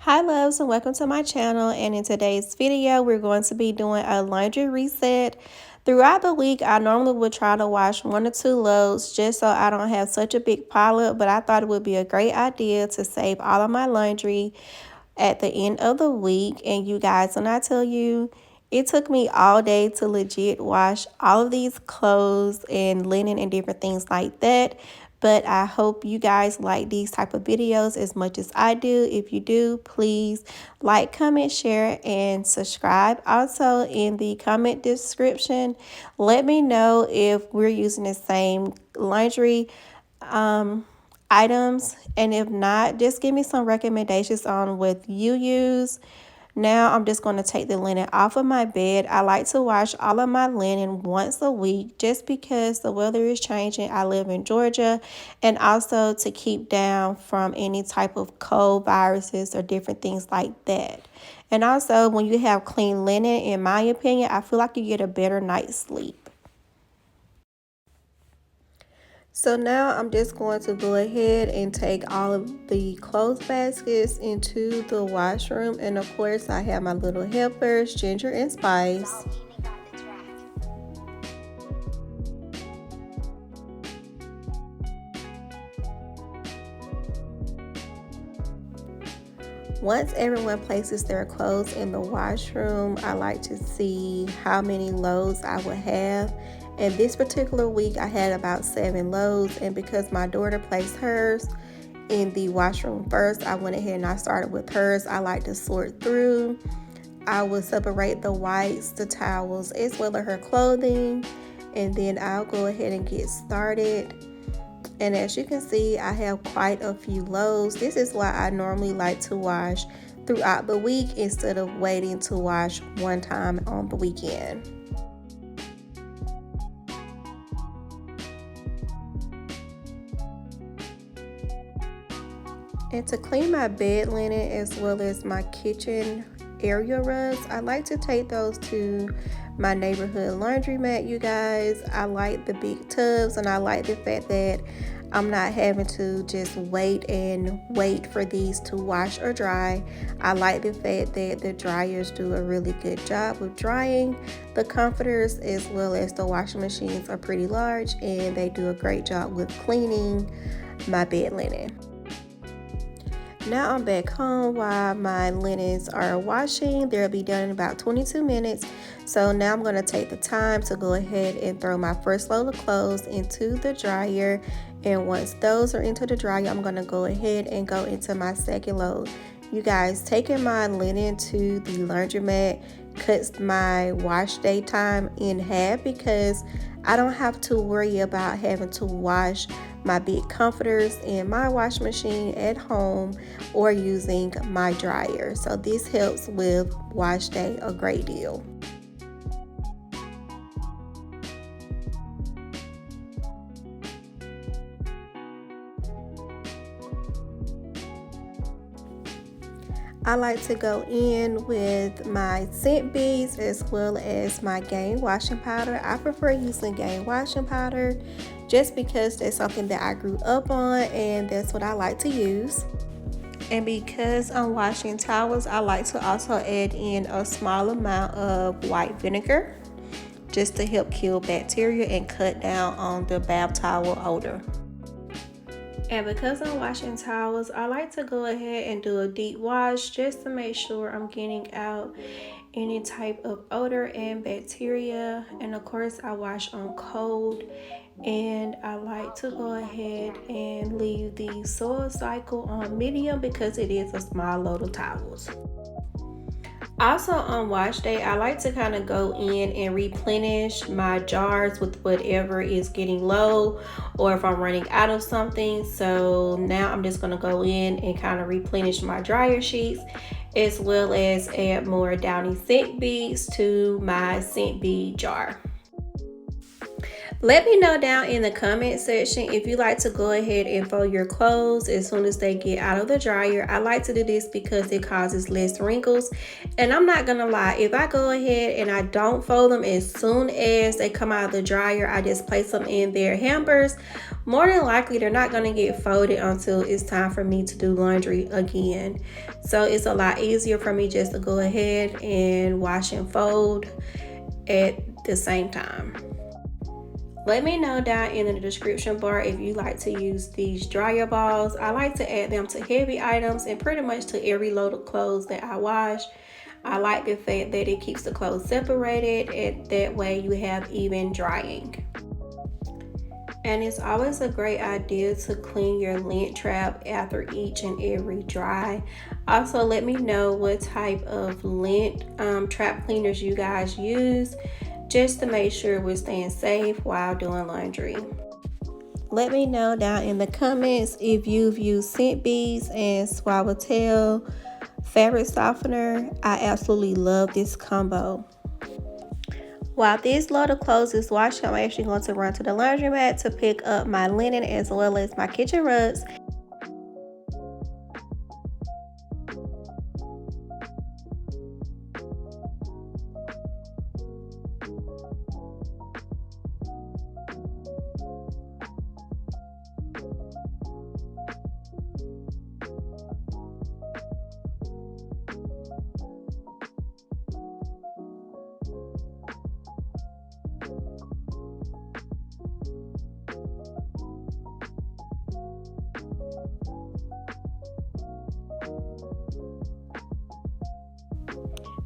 Hi loves, and welcome to my channel. And in today's video we're going to be doing a laundry reset. Throughout the week I normally would try to wash 1 or 2 loads just so I don't have such a big pile up, but I thought it would be a great idea to save all of my laundry at the end of the week. And you guys, when I tell you, it took me all day to legit wash all of these clothes and linen and different things like that. But I hope you guys like these type of videos as much as I do. If you do, please like, comment, share, and subscribe. Also, in the comment description, let me know if we're using the same laundry items, and if not, just give me some recommendations on what you use. Now I'm just going to take the linen off of my bed. I like to wash all of my linen once a week just because the weather is changing. I live in Georgia, and also to keep down from any type of cold viruses or different things like that. And also, when you have clean linen, in my opinion, I feel like you get a better night's sleep. So now I'm just going to go ahead and take all of the clothes baskets into the washroom. And of course I have my little helpers, Ginger and Spice. Once everyone places their clothes in the washroom, I like to see how many loads I would have. And this particular week I had about 7 loads, and because my daughter placed hers in the washroom first, I went ahead and I started with hers. I like to sort through. I will separate the whites, the towels, as well as her clothing, and then I'll go ahead and get started. And as you can see, I have quite a few loads. This is why I normally like to wash throughout the week instead of waiting to wash one time on the weekend. And to clean my bed linen as well as my kitchen area rugs, I like to take those to my neighborhood laundromat, you guys. I like the big tubs, and I like the fact that I'm not having to just wait for these to wash or dry. I like the fact that the dryers do a really good job of drying. The comforters as well as the washing machines are pretty large, and they do a great job with cleaning my bed linen. Now I'm back home while my linens are washing. They'll be done in about 22 minutes. So now I'm going to take the time to go ahead and throw my first load of clothes into the dryer. And once those are into the dryer, I'm going to go ahead and go into my second load. You guys, taking my linen to the laundromat cuts my wash day time in half because I don't have to worry about having to wash my big comforters in my washing machine at home or using my dryer. So this helps with wash day a great deal. I like to go in with my scent beads as well as my Gain washing powder. I prefer using Gain washing powder just because that's something that I grew up on and that's what I like to use. And because I'm washing towels, I like to also add in a small amount of white vinegar just to help kill bacteria and cut down on the bath towel odor. And because I'm washing towels, I like to go ahead and do a deep wash just to make sure I'm getting out any type of odor and bacteria. And of course I wash on cold, and I like to go ahead and leave the soil cycle on medium because it is a small load of towels. Also on wash day, I like to kind of go in and replenish my jars with whatever is getting low or if I'm running out of something. So now I'm just going to go in and kind of replenish my dryer sheets as well as add more Downy scent beads to my scent bead jar. Let me know down in the comment section if you like to go ahead and fold your clothes as soon as they get out of the dryer. I like to do this because it causes less wrinkles. And I'm not gonna lie, if I go ahead and I don't fold them as soon as they come out of the dryer, I just place them in their hampers, more than likely they're not gonna get folded until it's time for me to do laundry again. So it's a lot easier for me just to go ahead and wash and fold at the same time. Let me know down in the description bar if you like to use these dryer balls. I like to add them to heavy items and pretty much to every load of clothes that I wash. I like the fact that it keeps the clothes separated, and that way you have even drying. And it's always a great idea to clean your lint trap after each and every dry. Also, let me know what type of lint trap cleaners you guys use, just to make sure we're staying safe while doing laundry. Let me know down in the comments if you've used scent beads and swallowtail fabric softener. I absolutely love this combo. While this load of clothes is washed, I'm actually going to run to the laundromat to pick up my linen as well as my kitchen rugs.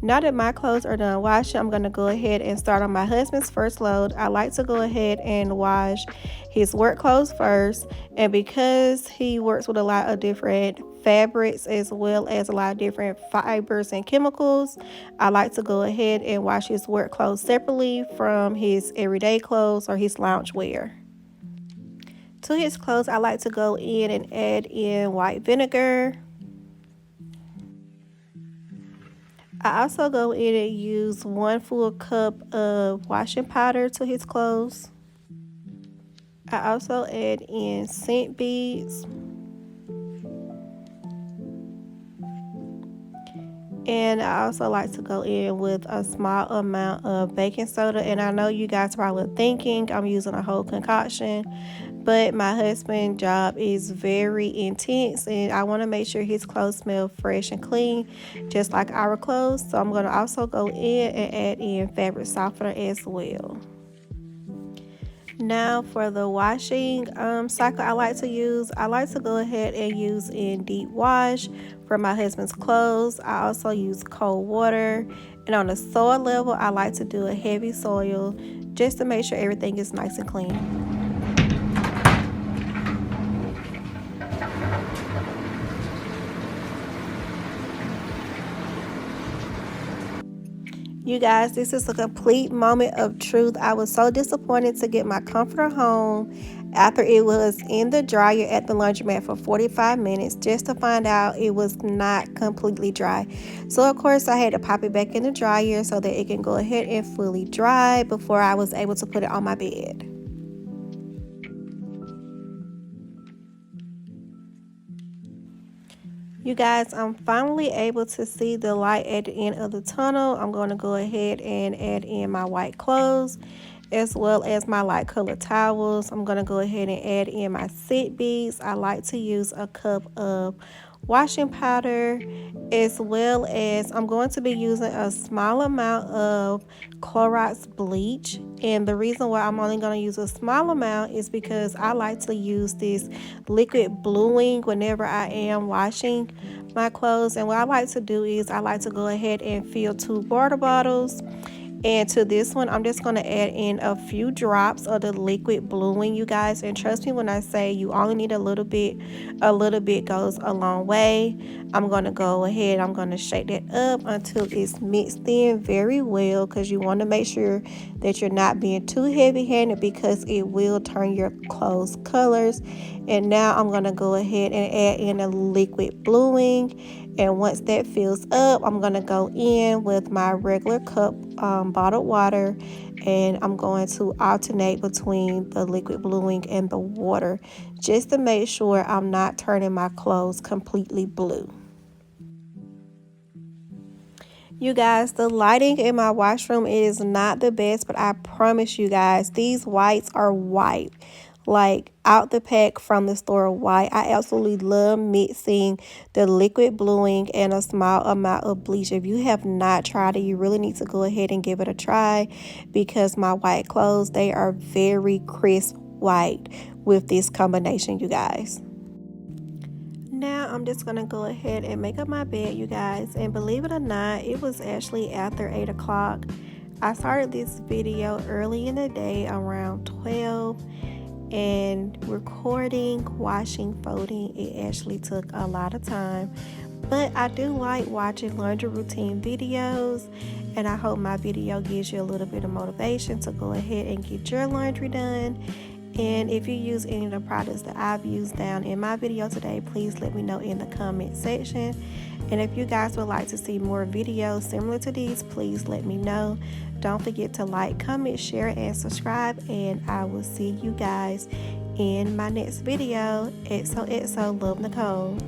Now that my clothes are done washing, I'm going to go ahead and start on my husband's first load. I like to go ahead and wash his work clothes first. And because he works with a lot of different fabrics as well as a lot of different fibers and chemicals, I like to go ahead and wash his work clothes separately from his everyday clothes or his lounge wear. To his clothes, I like to go in and add in white vinegar. I also go in and use 1 full cup of washing powder to his clothes. I also add in scent beads. And I also like to go in with a small amount of baking soda. And I know you guys are probably thinking I'm using a whole concoction, but my husband's job is very intense and I want to make sure his clothes smell fresh and clean, just like our clothes. So I'm going to also go in and add in fabric softener as well. Now for the washing cycle I like to go ahead and use in deep wash for my husband's clothes. I also use cold water, and on the soil level I like to do a heavy soil just to make sure everything is nice and clean. You guys, this is a complete moment of truth. I was so disappointed to get my comforter home after it was in the dryer at the laundromat for 45 minutes just to find out it was not completely dry. So of course I had to pop it back in the dryer so that it can go ahead and fully dry before I was able to put it on my bed. You guys, I'm finally able to see the light at the end of the tunnel. I'm going to go ahead and add in my white clothes as well as my light colored towels. I'm going to go ahead and add in my scent beads. I like to use a cup of washing powder, as well as I'm going to be using a small amount of Clorox bleach. And the reason why I'm only going to use a small amount is because I like to use this liquid bluing whenever I am washing my clothes. And what I like to do is I like to go ahead and fill 2 water bottles. And to this one, I'm just going to add in a few drops of the liquid bluing, you guys. And trust me when I say you only need a little bit. A little bit goes a long way. I'm going to go ahead, I'm going to shake that up until it's mixed in very well, because you want to make sure that you're not being too heavy-handed, because it will turn your clothes colors. And now I'm going to go ahead and add in a liquid bluing. And once that fills up, I'm going to go in with my regular cup bottled water, and I'm going to alternate between the liquid bluing and the water just to make sure I'm not turning my clothes completely blue. You guys, the lighting in my washroom is not the best, but I promise you guys, these whites are white. Like out the pack from the store white. I absolutely love mixing the liquid bluing and a small amount of bleach. If you have not tried it, you really need to go ahead and give it a try, because my white clothes, they are very crisp white with this combination, you guys. Now I'm just gonna go ahead and make up my bed, you guys, and believe it or not, it was actually after 8 o'clock. I started this video early in the day around 12, and recording, washing, folding, it actually took a lot of time, but I do like watching laundry routine videos, and I hope my video gives you a little bit of motivation to go ahead and get your laundry done. And if you use any of the products that I've used down in my video today, please let me know in the comment section. And if you guys would like to see more videos similar to these, please let me know. Don't forget to like, comment, share, and subscribe. And I will see you guys in my next video. XOXO, Love Nicole.